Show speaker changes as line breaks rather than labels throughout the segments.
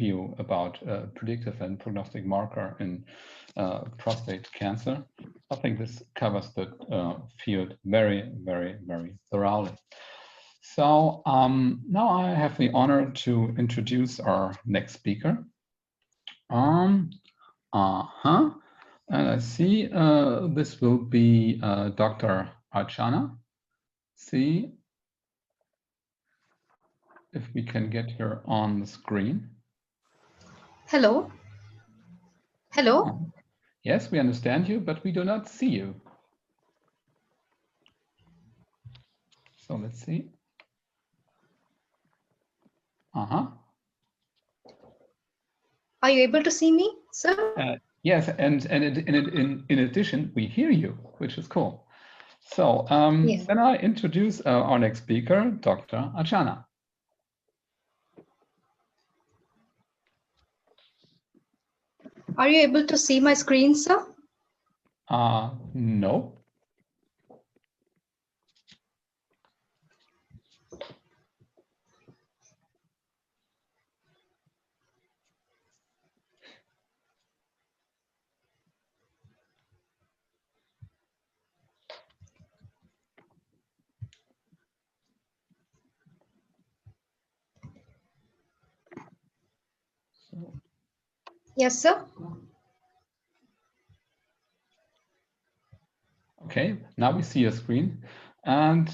view about predictive and prognostic marker in prostate cancer. I think this covers the field very, very, very thoroughly. So now I have the honor to introduce our next speaker. And I see this will be Dr. Archana. See if we can get her on the screen.
Hello. Hello.
Yes, we understand you, but we do not see you. So let's see. Are
you able to see me, sir?
Yes, and in addition, we hear you, which is cool. So then I introduce our next speaker, Dr. Archana.
Are you able to see my screen, sir?
No.
Yes, sir.
Okay, now we see your screen, and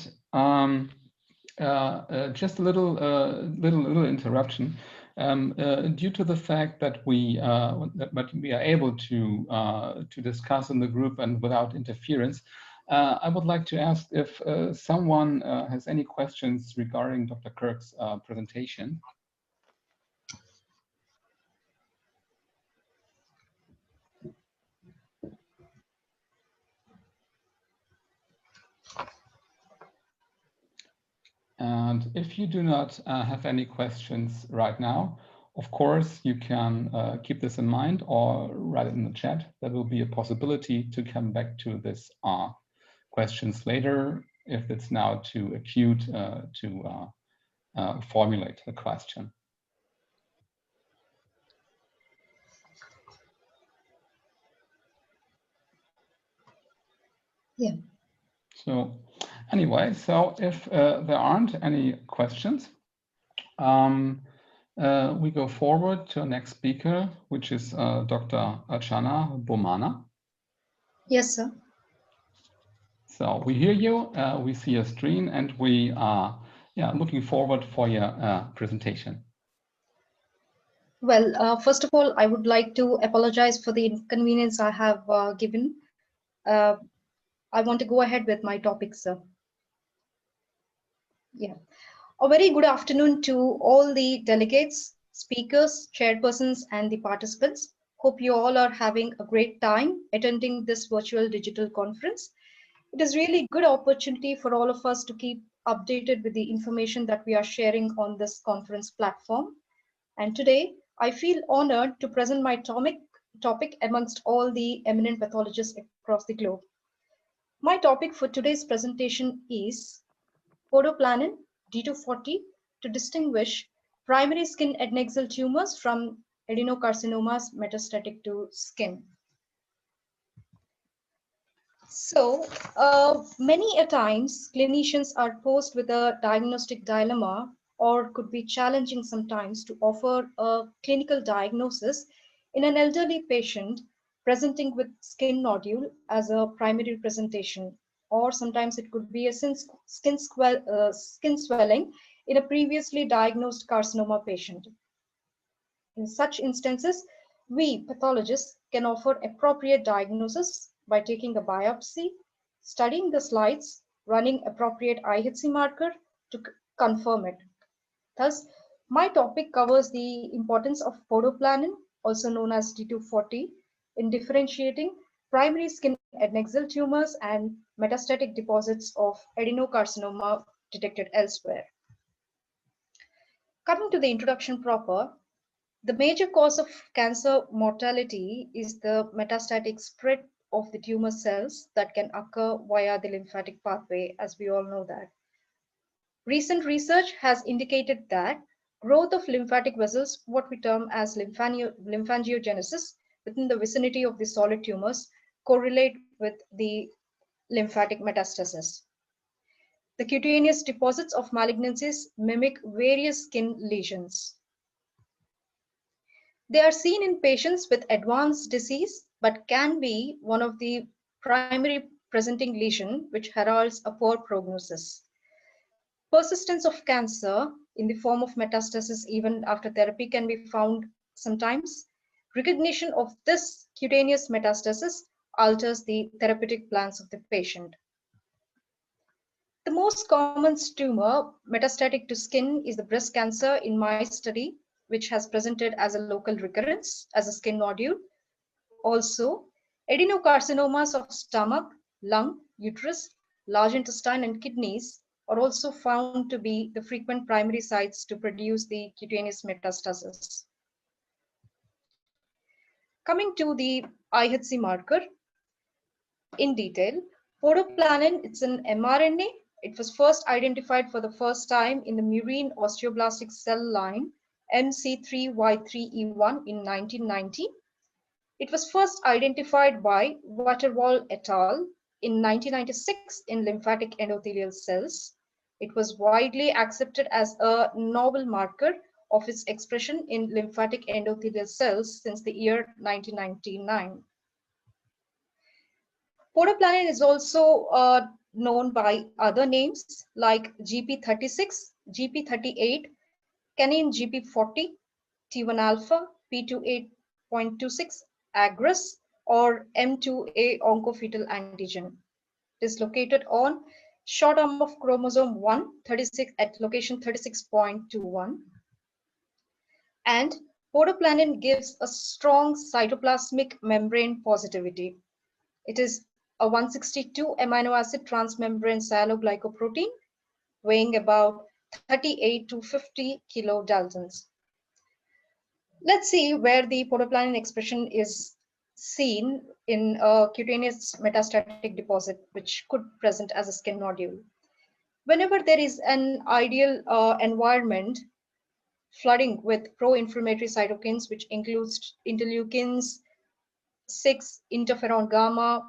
just a little interruption. Due to the fact that we are able to discuss in the group and without interference, I would like to ask if someone has any questions regarding Dr. Kirk's presentation. And if you do not have any questions right now, of course, you can keep this in mind or write it in the chat. There will be a possibility to come back to this questions later if it's now too acute to formulate a question.
Yeah.
So anyway, so if there aren't any questions, we go forward to our next speaker, which is Dr. Archana Bommana.
Yes, sir.
So we hear you, we see your screen, and we are looking forward for your presentation.
Well, first of all, I would like to apologize for the inconvenience I have given. I want to go ahead with my topic, sir. Yeah. A very good afternoon to all the delegates, speakers, chairpersons, and the participants. Hope you all are having a great time attending this virtual digital conference. It is really a good opportunity for all of us to keep updated with the information that we are sharing on this conference platform. And today, I feel honored to present my topic amongst all the eminent pathologists across the globe. My topic for today's presentation is PODOPLANIN D240 to distinguish primary skin adnexal tumors from adenocarcinomas metastatic to skin. So many a times clinicians are posed with a diagnostic dilemma or could be challenging sometimes to offer a clinical diagnosis in an elderly patient presenting with skin nodule as a primary presentation, or sometimes it could be a skin swelling in a previously diagnosed carcinoma patient. In such instances, we pathologists can offer appropriate diagnosis by taking a biopsy, studying the slides, running appropriate IHC marker to confirm it. Thus, my topic covers the importance of PODOPLANIN, also known as D240, in differentiating primary skin adnexal tumors and metastatic deposits of adenocarcinoma detected elsewhere. Coming to the introduction proper, the major cause of cancer mortality is the metastatic spread of the tumor cells that can occur via the lymphatic pathway, as we all know that. Recent research has indicated that growth of lymphatic vessels, what we term as lymphangiogenesis, within the vicinity of the solid tumors correlate with the lymphatic metastasis. The cutaneous deposits of malignancies mimic various skin lesions. They are seen in patients with advanced disease, but can be one of the primary presenting lesion which heralds a poor prognosis. Persistence of cancer in the form of metastasis even after therapy can be found sometimes. Recognition of this cutaneous metastasis alters the therapeutic plans of the patient. The most common tumor metastatic to skin is the breast cancer in my study, which has presented as a local recurrence as a skin nodule. Also, adenocarcinomas of stomach, lung, uterus, large intestine, and kidneys are also found to be the frequent primary sites to produce the cutaneous metastasis. Coming to the IHC marker in detail, PODOPLANIN, it's an mRNA. It was first identified for the first time in the murine osteoblastic cell line MC3Y3E1 in 1990. It was first identified by Waterwall et al. In 1996 in lymphatic endothelial cells. It was widely accepted as a novel marker of its expression in lymphatic endothelial cells since the year 1999. PODOPLANIN is also known by other names like GP36, GP38, canine GP40, T1 alpha, P28.26, agres, or M2A oncofetal antigen. It is located on short arm of chromosome 1, 36 at location 36.21. And PODOPLANIN gives a strong cytoplasmic membrane positivity. It is a 162 amino acid transmembrane sialoglycoprotein weighing about 38 to 50 kilodaltons. Let's see where the PODOPLANIN expression is seen in a cutaneous metastatic deposit, which could present as a skin nodule. Whenever there is an ideal environment flooding with pro-inflammatory cytokines, which includes interleukins, 6, interferon gamma,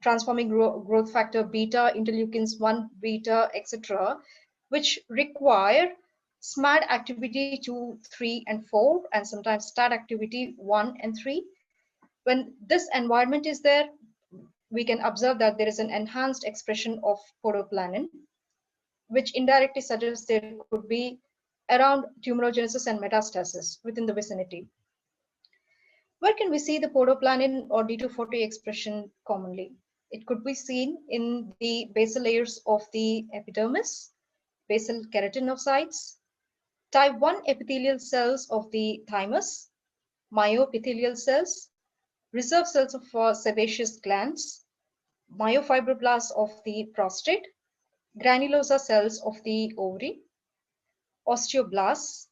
transforming growth factor beta, interleukins 1, beta, etc., which require SMAD activity 2, 3, and 4, and sometimes STAT activity 1 and 3. When this environment is there, we can observe that there is an enhanced expression of PODOPLANIN, which indirectly suggests there could be around tumorigenesis and metastasis within the vicinity. Where can we see the PODOPLANIN or D240 expression commonly? It could be seen in the basal layers of the epidermis, basal keratinocytes, type 1 epithelial cells of the thymus, myoepithelial cells, reserve cells of sebaceous glands, myofibroblasts of the prostate, granulosa cells of the ovary, osteoblasts,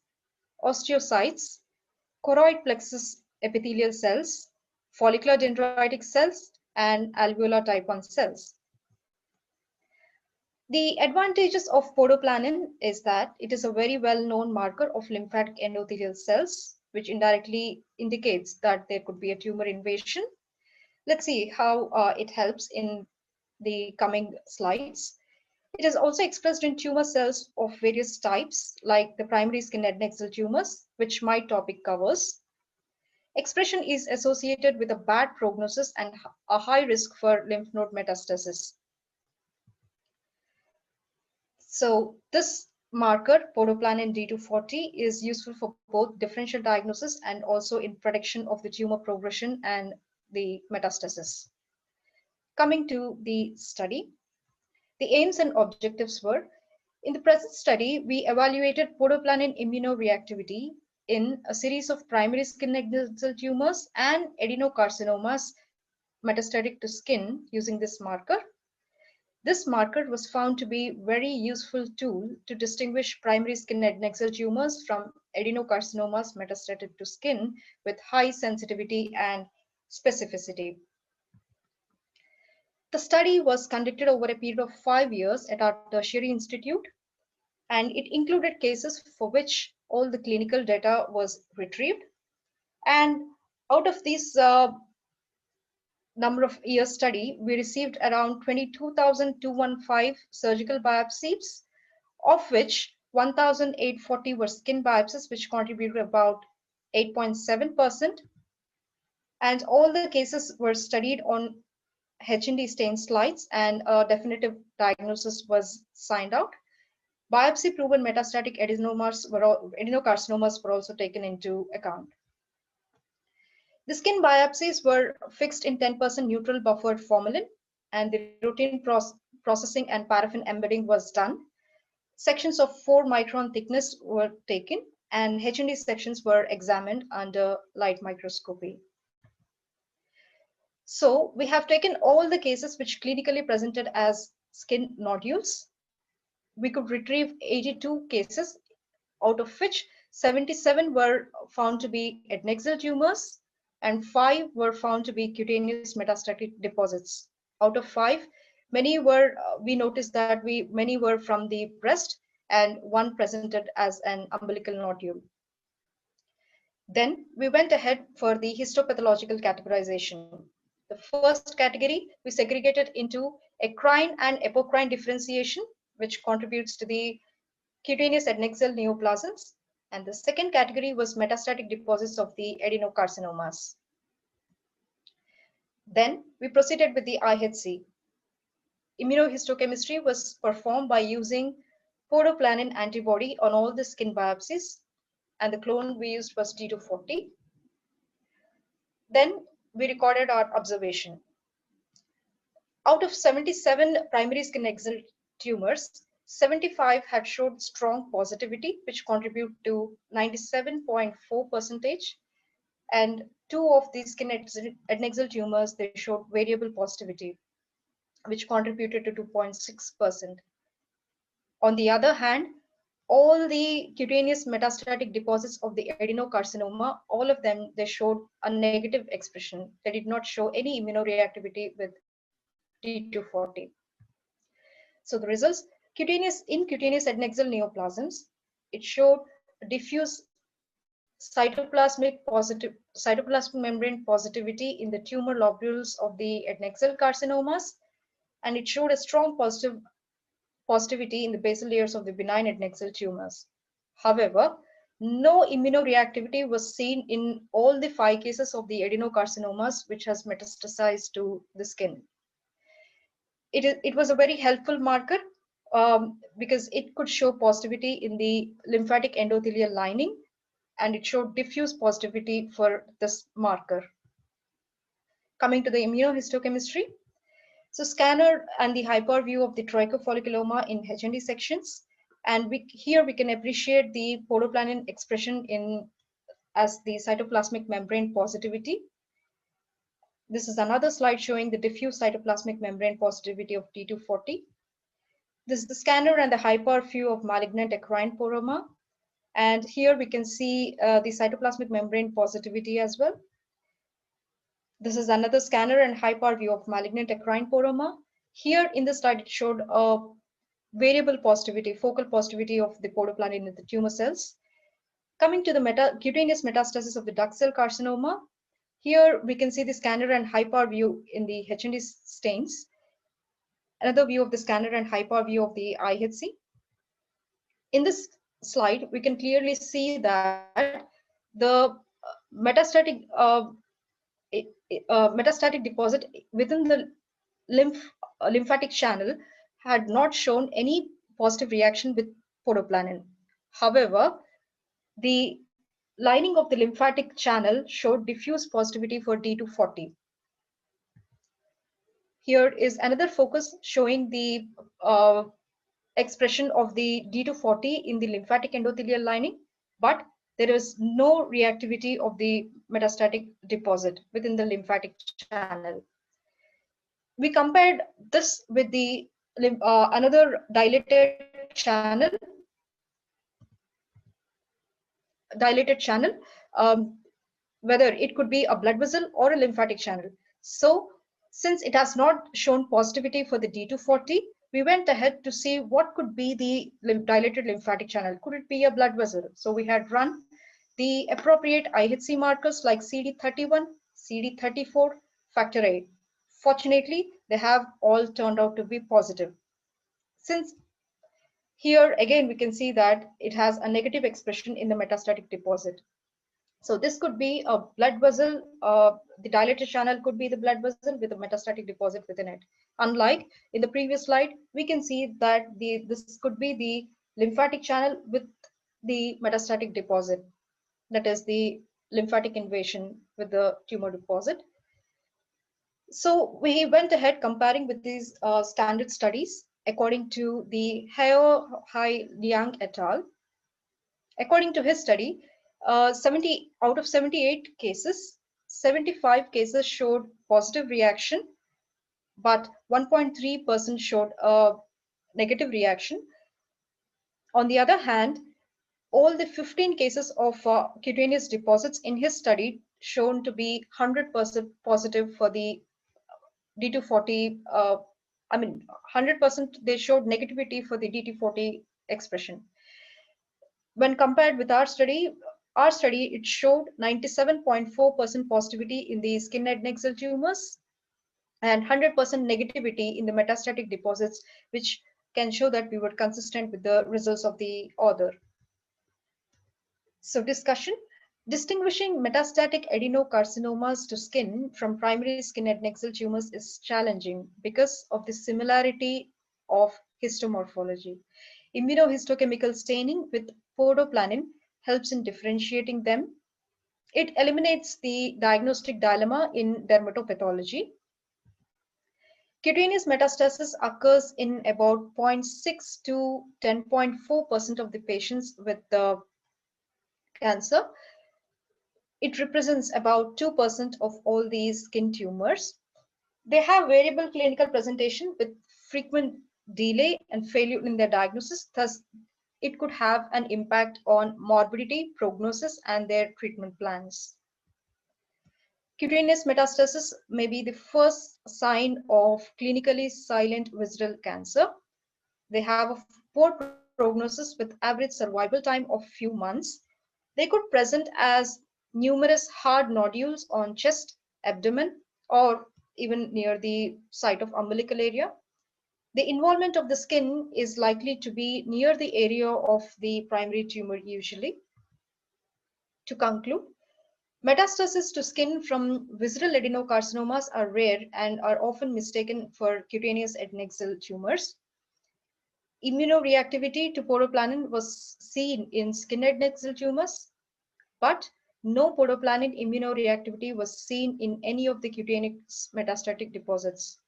osteocytes, choroid plexus epithelial cells, follicular dendritic cells, and alveolar type 1 cells. The advantages of PODOPLANIN is that it is a very well-known marker of lymphatic endothelial cells, which indirectly indicates that there could be a tumor invasion. Let's see how it helps in the coming slides. It is also expressed in tumor cells of various types, like the primary skin head neck cell tumors, which my topic covers. Expression is associated with a bad prognosis and a high risk for lymph node metastasis. So this marker, PODOPLANIN D240, is useful for both differential diagnosis and also in prediction of the tumor progression and the metastasis. Coming to the study, the aims and objectives were, in the present study, we evaluated PODOPLANIN immunoreactivity in a series of primary skin neck cell tumors and adenocarcinomas metastatic to skin using this marker. This marker was found to be a very useful tool to distinguish primary skin neck cell tumors from adenocarcinomas metastatic to skin with high sensitivity and specificity. The study was conducted over a period of 5 years at our tertiary institute. and it included cases for which all the clinical data was retrieved. And out of these number of years study, we received around 22,215 surgical biopsies, of which 1,840 were skin biopsies, which contributed about 8.7%. And all the cases were studied on H&D stain slides, and a definitive diagnosis was signed out. Biopsy-proven metastatic adenocarcinomas were also taken into account. The skin biopsies were fixed in 10% neutral buffered formalin, and the routine processing and paraffin embedding was done. Sections of 4 micron thickness were taken, and H&D sections were examined under light microscopy. So we have taken all the cases which clinically presented as skin nodules. We could retrieve 82 cases, out of which 77 were found to be adnexal tumors, and 5 were found to be cutaneous metastatic deposits. Out of 5, many were, we noticed that many were from the breast, and 1 presented as an umbilical nodule. Then we went ahead for the histopathological categorization. The first category we segregated into ecrine and apocrine differentiation, which contributes to the cutaneous adnexal neoplasms. And the second category was metastatic deposits of the adenocarcinomas. Then we proceeded with the IHC. Immunohistochemistry was performed by using PODOPLANIN antibody on all the skin biopsies, and the clone we used was D240. Then we recorded our observation. Out of 77 primary skin adnexal tumors, 75 had showed strong positivity, which contribute to 97.4%, and 2 of these skin adnexal tumors, they showed variable positivity, which contributed to 2.6%. On the other hand, all the cutaneous metastatic deposits of the adenocarcinoma, all of them, they showed a negative expression. They did not show any immunoreactivity with D240. So the results, cutaneous adnexal neoplasms, it showed diffuse cytoplasmic membrane positivity in the tumor lobules of the adnexal carcinomas, and it showed a strong positivity in the basal layers of the benign adnexal tumors. However, no immunoreactivity was seen in all the 5 cases of the adenocarcinomas which has metastasized to the skin. It was a very helpful marker because it could show positivity in the lymphatic endothelial lining, and it showed diffuse positivity for this marker. Coming to the immunohistochemistry, so scanner and the hyper view of the trichofolliculoma in H&D sections, and here we can appreciate the PODOPLANIN expression as the cytoplasmic membrane positivity. This is another slide showing the diffuse cytoplasmic membrane positivity of D240. This is the scanner and the hyper view of malignant ecrine poroma, and here we can see the cytoplasmic membrane positivity as well. This is another scanner and hyper view of malignant ecrine poroma. Here in the slide, it showed a variable positivity, focal positivity of the PODOPLANIN in the tumor cells. Coming to the cutaneous metastasis of the duct cell carcinoma, here we can see the scanner and hyper view in the H&D stains. Another view of the scanner and hyper view of the IHC. In this slide, we can clearly see that the metastatic deposit within the lymphatic channel had not shown any positive reaction with PODOPLANIN. However, the lining of the lymphatic channel showed diffuse positivity for D240. Here is another focus showing the expression of the D240 in the lymphatic endothelial lining, but there is no reactivity of the metastatic deposit within the lymphatic channel. We compared this with the another dilated channel, whether it could be a blood vessel or a lymphatic channel. So since it has not shown positivity for the D240, we went ahead to see what could be the dilated lymphatic channel. Could it be a blood vessel? So we had run the appropriate IHC markers like CD31, CD34, factor VIII. Fortunately, they have all turned out to be positive. Since here again we can see that it has a negative expression in the metastatic deposit. So this could be a blood vessel, the dilated channel could be the blood vessel with a metastatic deposit within it. Unlike in the previous slide, we can see that this could be the lymphatic channel with the metastatic deposit, that is the lymphatic invasion with the tumor deposit. So we went ahead comparing with these standard studies according to the Hachai, Liang et al. According to his study, 70 out of 78 cases, 75 cases showed positive reaction, but 1.3% showed a negative reaction. On the other hand, all the 15 cases of cutaneous deposits in his study shown to be 100% positive for the D240. 100% they showed negativity for the DT40 expression. When compared with our study, it showed 97.4% positivity in the skin head neck cell tumors and 100% negativity in the metastatic deposits, which can show that we were consistent with the results of the author. So discussion. Distinguishing metastatic adenocarcinomas to skin from primary skin head neck cell tumors is challenging because of the similarity of histomorphology. Immunohistochemical staining with PODOPLANIN helps in differentiating them. It eliminates the diagnostic dilemma in dermatopathology. Cutaneous metastasis occurs in about 0.6 to 10.4% of the patients with the cancer. It represents about 2% of all these skin tumors. They have variable clinical presentation with frequent delay and failure in their diagnosis. Thus, it could have an impact on morbidity, prognosis, and their treatment plans. Cutaneous metastasis may be the first sign of clinically silent visceral cancer. They have a poor prognosis with average survival time of few months. They could present as numerous hard nodules on chest, abdomen, or even near the site of umbilical area. The involvement of the skin is likely to be near the area of the primary tumor usually. To conclude, metastasis to skin from visceral adenocarcinomas are rare and are often mistaken for cutaneous head neck cell tumors. Immunoreactivity to PODOPLANIN was seen in skin head neck cell tumors, but no PODOPLANIN immunoreactivity was seen in any of the cutaneous metastatic deposits.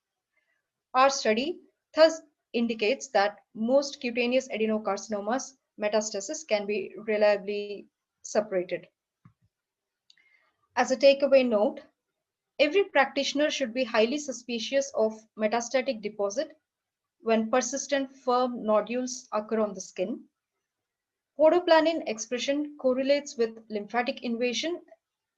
Our study thus indicates that most cutaneous adenocarcinomas metastasis can be reliably separated. As a takeaway note, every practitioner should be highly suspicious of metastatic deposit when persistent firm nodules occur on the skin. PODOPLANIN expression correlates with lymphatic invasion,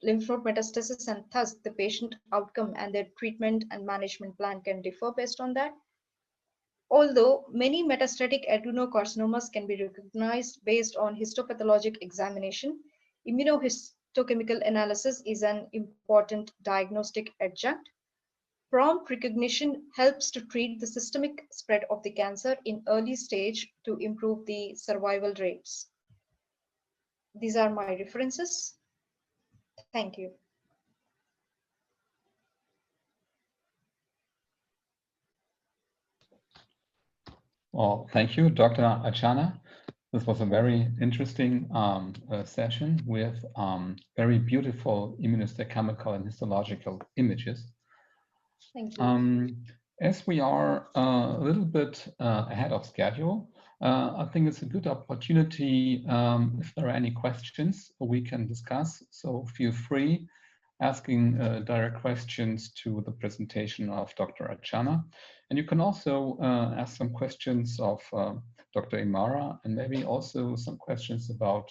lymph node metastasis, and thus the patient outcome and their treatment and management plan can differ based on that. Although many metastatic adenocarcinomas can be recognized based on histopathologic examination, immunohistochemical analysis is an important diagnostic adjunct. Prompt recognition helps to treat the systemic spread of the cancer in early stage to improve the survival rates. These are my references. Thank you.
Well, thank you, Dr. Archana. This was a very interesting session with very beautiful immunohistochemical and histological images.
Thank you.
As we are a little bit ahead of schedule, I think it's a good opportunity. If there are any questions, we can discuss. So feel free asking direct questions to the presentation of Dr. Archana. And you can also ask some questions of Dr. Imara, and maybe also some questions about